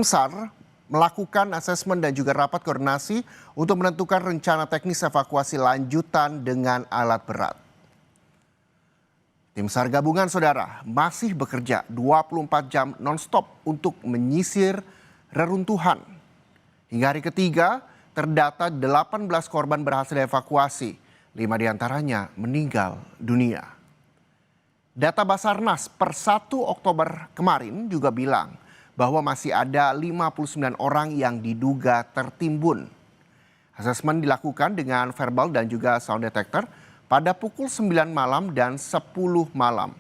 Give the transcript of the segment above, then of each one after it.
SAR melakukan asesmen dan juga rapat koordinasi untuk menentukan rencana teknis evakuasi lanjutan dengan alat berat. Tim SAR gabungan saudara masih bekerja 24 jam non-stop untuk menyisir reruntuhan. Hingga hari ketiga terdata 18 korban berhasil dievakuasi, 5 diantaranya meninggal dunia. Data Basarnas per 1 Oktober kemarin juga bilang bahwa masih ada 59 orang yang diduga tertimbun. Asesmen dilakukan dengan verbal dan juga sound detector pada pukul 9 malam dan 10 malam.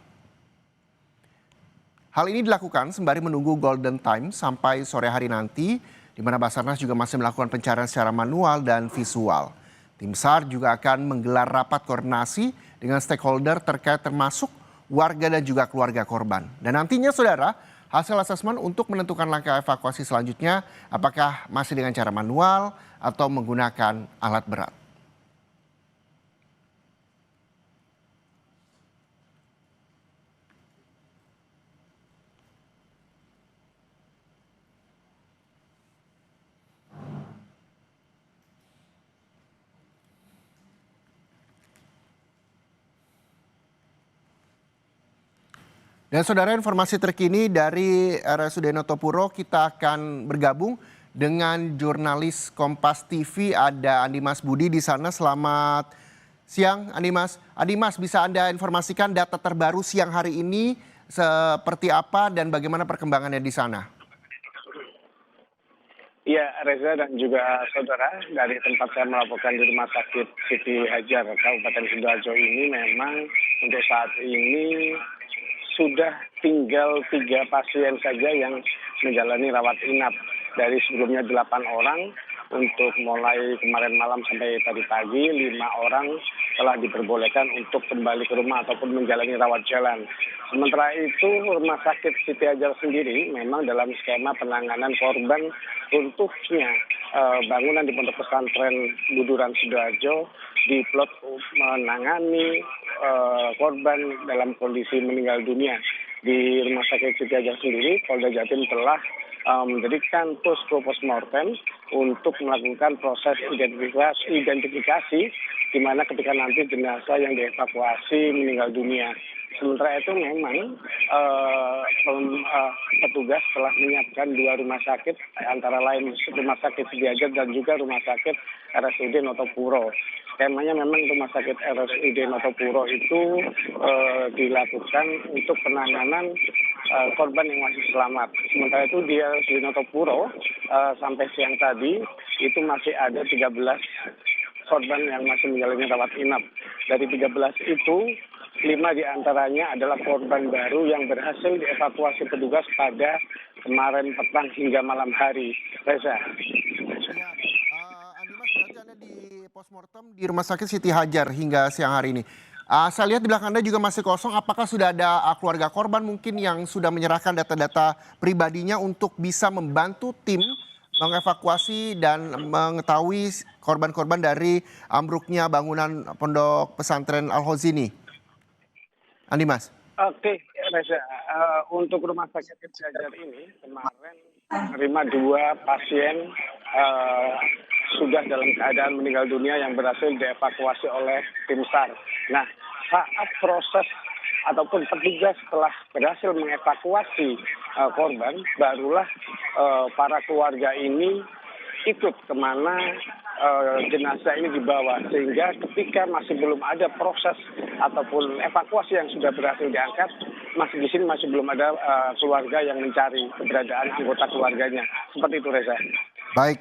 Hal ini dilakukan sembari menunggu golden time sampai sore hari nanti, di mana Basarnas juga masih melakukan pencarian secara manual dan visual. Tim SAR juga akan menggelar rapat koordinasi dengan stakeholder terkait termasuk warga dan juga keluarga korban. Dan nantinya saudara, hasil asesmen untuk menentukan langkah evakuasi selanjutnya apakah masih dengan cara manual atau menggunakan alat berat. Dan saudara, informasi terkini dari RSUD Notopuro, kita akan bergabung dengan jurnalis Kompas TV, ada Andimas Budi di sana. Selamat siang Andimas. Andimas, bisa Anda informasikan data terbaru siang hari ini seperti apa dan bagaimana perkembangannya di sana? Iya, Reza dan juga saudara, dari tempat saya melaporkan di Rumah Sakit Siti Hajar, Kabupaten Sidoarjo ini memang untuk saat ini sudah tinggal 3 pasien saja yang menjalani rawat inap. Dari sebelumnya 8 orang, untuk mulai kemarin malam sampai tadi pagi, 5 orang telah diperbolehkan untuk kembali ke rumah ataupun menjalani rawat jalan. Sementara itu, Rumah Sakit Siti Hajar sendiri memang dalam skema penanganan korban runtuhnya bangunan di Pondok Pesantren Buduran Sidoarjo diplot menangani korban dalam kondisi meninggal dunia. Di Rumah Sakit Siti Hajar sendiri, Polda Jatim telah mendirikan posko postmortem untuk melakukan proses identifikasi di mana ketika nanti jenazah yang dievakuasi meninggal dunia. Sementara itu memang petugas telah menyiapkan 2 rumah sakit, antara lain Rumah Sakit Siti Hajar dan juga Rumah Sakit RSUD Notopuro. Skemanya memang Rumah Sakit RSUD Notopuro itu dilakukan untuk penanganan korban yang masih selamat. Sementara itu di RSUD Notopuro sampai siang tadi itu masih ada 13 korban yang masih menjalani rawat inap. Dari 13 itu, 5 diantaranya adalah korban baru yang berhasil dievakuasi petugas pada kemarin petang hingga malam hari. Reza. Ya, Andimas, berarti Anda di postmortem di Rumah Sakit Siti Hajar hingga siang hari ini. Saya lihat di belakang Anda juga masih kosong. Apakah sudah ada keluarga korban mungkin yang sudah menyerahkan data-data pribadinya untuk bisa membantu tim mengevakuasi dan mengetahui korban-korban dari ambruknya bangunan Pondok Pesantren Al-Hozi ini? Andimas. Oke, Reza. Untuk Rumah Sakit Siti Hajar ini kemarin menerima 2 pasien sudah dalam keadaan meninggal dunia yang berhasil dievakuasi oleh tim SAR. Nah, saat proses ataupun petugas telah berhasil mengevakuasi korban, barulah para keluarga ini ikut kemana jenazah ini dibawa, sehingga ketika masih belum ada proses ataupun evakuasi yang sudah berhasil diangkat, masih di sini masih belum ada keluarga yang mencari keberadaan anggota keluarganya. Seperti itu, Reza. Baik,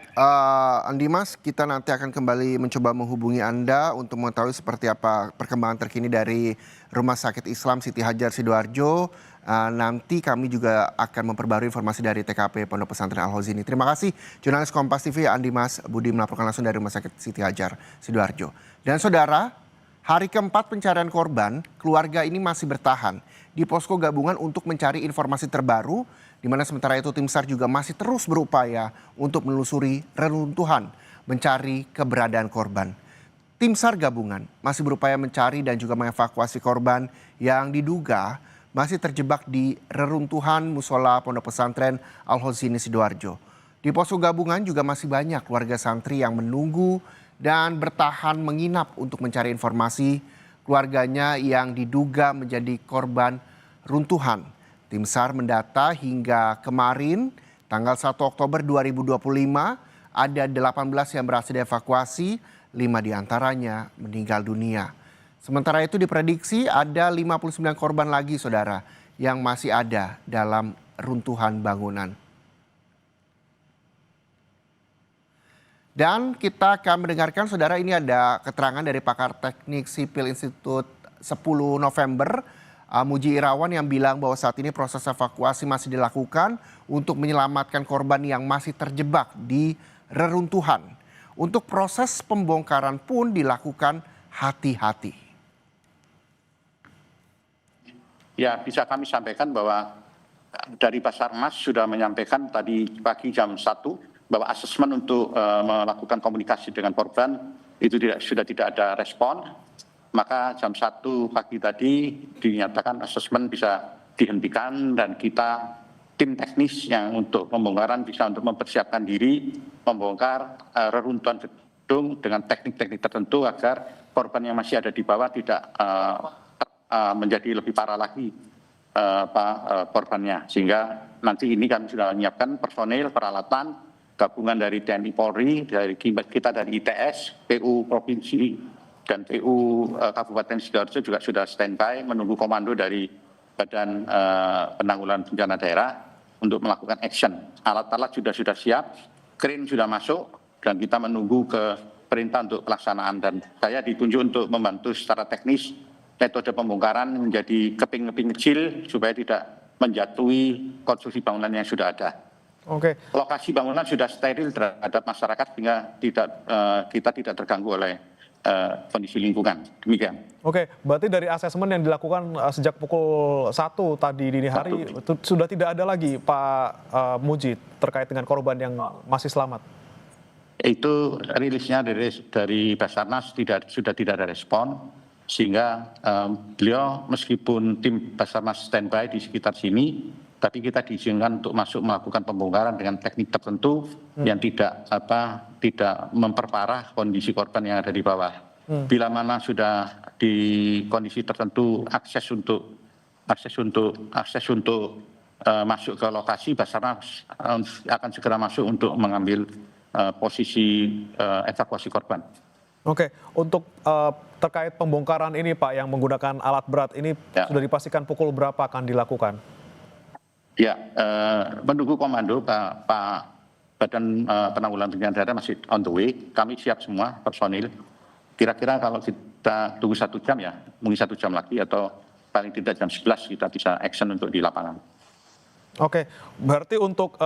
Andimas, kita nanti akan kembali mencoba menghubungi Anda untuk mengetahui seperti apa perkembangan terkini dari Rumah Sakit Islam Siti Hajar Sidoarjo. Nanti kami juga akan memperbarui informasi dari TKP Pondok Pesantren Al-Hozi ini. Terima kasih jurnalis Kompas TV Andimas Budi melaporkan langsung dari Rumah Sakit Siti Hajar Sidoarjo. Dan saudara, hari keempat pencarian korban, keluarga ini masih bertahan di posko gabungan untuk mencari informasi terbaru, di mana sementara itu tim SAR juga masih terus berupaya untuk menelusuri reruntuhan, mencari keberadaan korban. Tim SAR gabungan masih berupaya mencari dan juga mengevakuasi korban yang diduga masih terjebak di reruntuhan musola Pondok Pesantren Al-Hozini Sidoarjo. Di posko gabungan juga masih banyak warga santri yang menunggu dan bertahan menginap untuk mencari informasi keluarganya yang diduga menjadi korban runtuhan. Tim SAR mendata hingga kemarin tanggal 1 Oktober 2025 ada 18 yang berhasil dievakuasi, 5 diantaranya meninggal dunia. Sementara itu diprediksi ada 59 korban lagi saudara yang masih ada dalam runtuhan bangunan. Dan kita akan mendengarkan saudara ini ada keterangan dari pakar teknik sipil Institut 10 November, Muji Irawan yang bilang bahwa saat ini proses evakuasi masih dilakukan untuk menyelamatkan korban yang masih terjebak di reruntuhan. Untuk proses pembongkaran pun dilakukan hati-hati. Ya, bisa kami sampaikan bahwa dari Basarnas sudah menyampaikan tadi pagi jam 1 bahwa asesmen untuk melakukan komunikasi dengan korban itu sudah tidak ada respon. Maka jam 1 pagi tadi dinyatakan asesmen bisa dihentikan dan kita tim teknis yang untuk pembongkaran bisa untuk mempersiapkan diri membongkar reruntuhan gedung dengan teknik-teknik tertentu agar korban yang masih ada di bawah tidak menjadi lebih parah lagi korbannya, sehingga nanti ini kami sudah menyiapkan personil, peralatan, gabungan dari TNI Polri, dari kita dari ITS, PU Provinsi, dan PU Kabupaten Sidoarjo juga sudah standby menunggu komando dari Badan Penanggulangan Bencana Daerah untuk melakukan action. Alat-alat sudah siap, crane sudah masuk, dan kita menunggu ke perintah untuk pelaksanaan. Dan saya ditunjuk untuk membantu secara teknis metode pembongkaran menjadi keping-keping kecil supaya tidak menjatuhi konstruksi bangunan yang sudah ada. Oke. Lokasi bangunan sudah steril terhadap masyarakat sehingga kita tidak terganggu oleh kondisi lingkungan. Demikian. Oke, berarti dari asesmen yang dilakukan sejak pukul 1 tadi dini hari sudah tidak ada lagi Pak Muji terkait dengan korban yang masih selamat. Itu rilisnya dari Basarnas sudah tidak ada respon. Sehingga beliau meskipun tim Basarnas standby di sekitar sini, tapi kita diizinkan untuk masuk melakukan pembongkaran dengan teknik tertentu yang tidak memperparah kondisi korban yang ada di bawah. Bila mana sudah di kondisi tertentu akses untuk masuk ke lokasi, Basarnas akan segera masuk untuk mengambil posisi evakuasi korban. Oke, untuk terkait pembongkaran ini Pak yang menggunakan alat berat ini sudah dipastikan pukul berapa akan dilakukan? Ya, menunggu komando Pak Badan Penanggulangan Bencana Daerah masih on the way. Kami siap semua personil. Kira-kira kalau kita tunggu 1 jam ya, mungkin 1 jam lagi atau paling tidak jam 11 kita bisa action untuk di lapangan. Oke, berarti untuk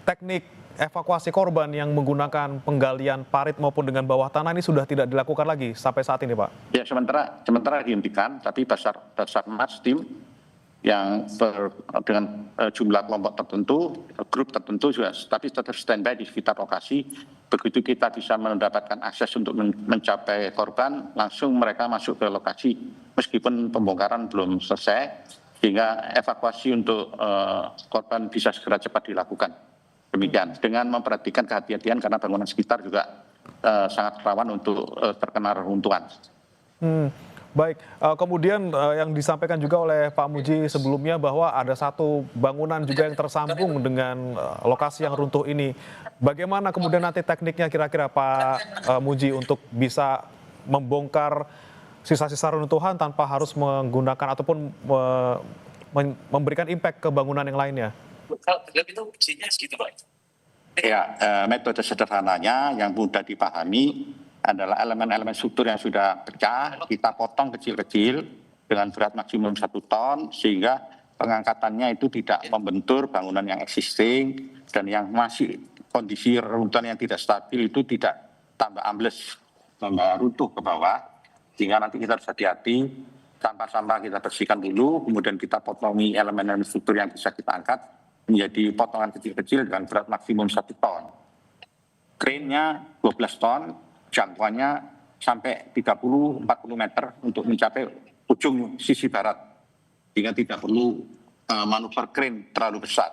teknik evakuasi korban yang menggunakan penggalian parit maupun dengan bawah tanah ini sudah tidak dilakukan lagi sampai saat ini, Pak? Ya, sementara dihentikan, tapi Basarnas tim yang dengan jumlah kelompok tertentu, grup tertentu juga, tapi tetap standby di sekitar lokasi. Begitu kita bisa mendapatkan akses untuk mencapai korban, langsung mereka masuk ke lokasi meskipun pembongkaran belum selesai, sehingga evakuasi untuk korban bisa segera cepat dilakukan. Demikian, dengan memperhatikan kehati-hatian karena bangunan sekitar juga sangat rawan untuk terkena reruntuhan. Baik, kemudian yang disampaikan juga oleh Pak Muji sebelumnya bahwa ada satu bangunan juga yang tersambung dengan lokasi yang runtuh ini. Bagaimana kemudian nanti tekniknya kira-kira Pak Muji untuk bisa membongkar sisa-sisa runtuhan tanpa harus menggunakan ataupun memberikan impact ke bangunan yang lainnya? Ya, metode sederhananya yang mudah dipahami adalah elemen-elemen struktur yang sudah pecah, kita potong kecil-kecil dengan berat maksimum 1 ton, sehingga pengangkatannya itu tidak membentur bangunan yang existing, dan yang masih kondisi reruntuhan yang tidak stabil itu tidak tambah ambles, tambah runtuh ke bawah, sehingga nanti kita harus hati-hati, sampah-sampah kita bersihkan dulu, kemudian kita potongi elemen-elemen struktur yang bisa kita angkat, menjadi potongan kecil-kecil dengan berat maksimum 1 ton. Crane-nya 12 ton, jangkauannya sampai 30-40 meter untuk mencapai ujung sisi barat sehingga tidak perlu manuver krain terlalu besar.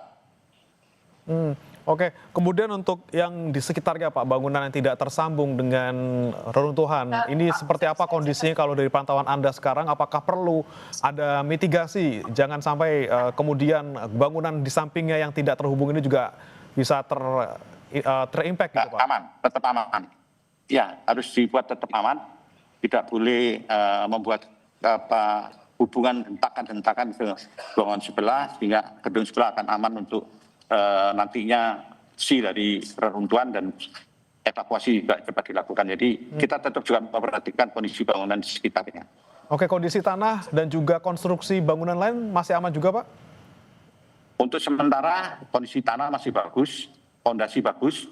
Oke, kemudian untuk yang di sekitarnya Pak, bangunan yang tidak tersambung dengan reruntuhan, ini seperti apa kondisinya kalau dari pantauan Anda sekarang? Apakah perlu ada mitigasi? Jangan sampai kemudian bangunan di sampingnya yang tidak terhubung ini juga bisa terimpact gitu Pak? Aman, tetap aman. Ya, harus dibuat tetap aman. Tidak boleh membuat hubungan hentakan-hentakan ke bangunan sebelah, sehingga gedung sebelah akan aman untuk nantinya dari reruntuhan dan evakuasi juga cepat dilakukan. Jadi kita tetap juga memperhatikan kondisi bangunan di sekitarnya. Oke, kondisi tanah dan juga konstruksi bangunan lain masih aman juga Pak? Untuk sementara kondisi tanah masih bagus, fondasi bagus,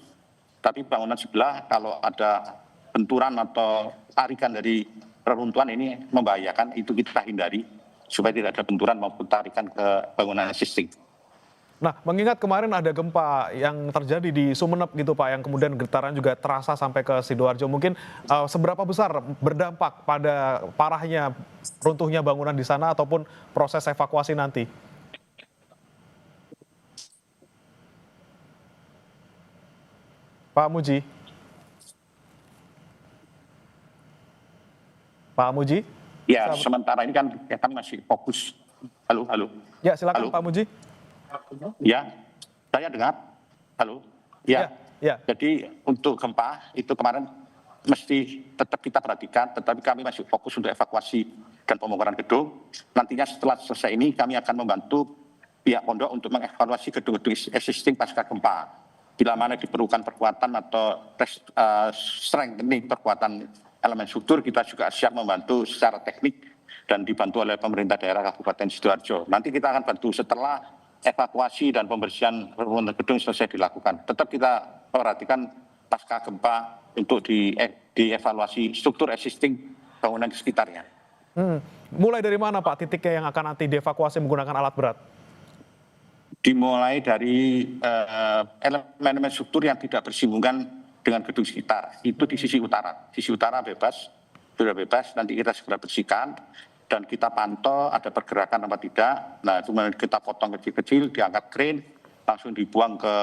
tapi bangunan sebelah kalau ada benturan atau tarikan dari reruntuhan ini membahayakan, itu kita hindari supaya tidak ada benturan maupun tarikan ke bangunan existing. Nah, mengingat kemarin ada gempa yang terjadi di Sumeneb gitu Pak, yang kemudian getaran juga terasa sampai ke Sidoarjo. Mungkin seberapa besar berdampak pada parahnya runtuhnya bangunan di sana ataupun proses evakuasi nanti? Pak Muji? Pak Muji? Ya, sementara ini kan kami masih fokus. Halo. Ya, silakan Halo. Pak Muji. Ya, saya dengar. Halo. Ya. Ya. Jadi untuk gempa itu kemarin mesti tetap kita perhatikan, tetapi kami masih fokus untuk evakuasi dan pembongkaran gedung. Nantinya setelah selesai ini kami akan membantu pihak pondok untuk mengevaluasi gedung-gedung existing pasca gempa. Bila mana diperlukan perkuatan atau strengthening perkuatan elemen struktur, kita juga siap membantu secara teknik dan dibantu oleh pemerintah daerah Kabupaten Sidoarjo. Nanti kita akan bantu setelah evakuasi dan pembersihan reruntuhan gedung selesai dilakukan. Tetap kita perhatikan pasca gempa untuk dievaluasi struktur existing bangunan di sekitarnya. Mulai dari mana Pak titiknya yang akan nanti dievakuasi menggunakan alat berat? Dimulai dari elemen struktur yang tidak bersinggungan dengan gedung sekitar. Itu di sisi utara. Sisi utara bebas, sudah bebas, nanti kita segera bersihkan. Dan kita pantau ada pergerakan apa tidak. Nah, itu kita potong kecil-kecil, diangkat krain, langsung dibuang ke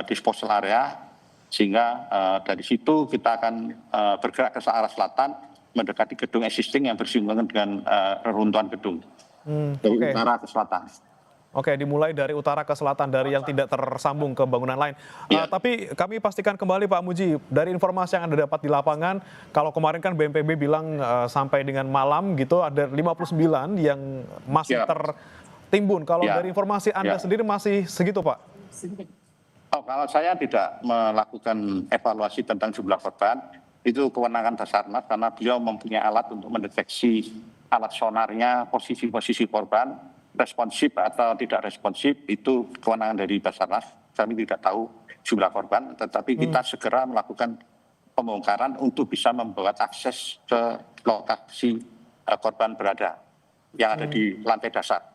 disposal area, sehingga dari situ kita akan bergerak ke arah selatan, mendekati gedung existing yang bersinggungan dengan reruntuhan gedung. Dari utara ke selatan. Oke, dimulai dari utara ke selatan, dari yang tidak tersambung ke bangunan lain. Tapi kami pastikan kembali Pak Muji, dari informasi yang Anda dapat di lapangan, kalau kemarin kan BNPB bilang sampai dengan malam gitu ada 59 yang masih tertimbun. Kalau dari informasi Anda sendiri masih segitu Pak? Kalau saya tidak melakukan evaluasi tentang jumlah korban, itu kewenangan Basarnas karena beliau mempunyai alat untuk mendeteksi alat sonarnya, posisi-posisi korban. Responsif atau tidak responsif itu kewenangan dari Basarnas. Kami tidak tahu jumlah korban, tetapi kita segera melakukan pembongkaran untuk bisa membuat akses ke lokasi korban berada yang ada di lantai dasar.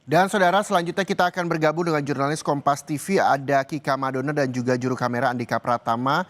Dan saudara, selanjutnya kita akan bergabung dengan jurnalis Kompas TV, ada Kika Madona dan juga juru kamera Andika Pratama.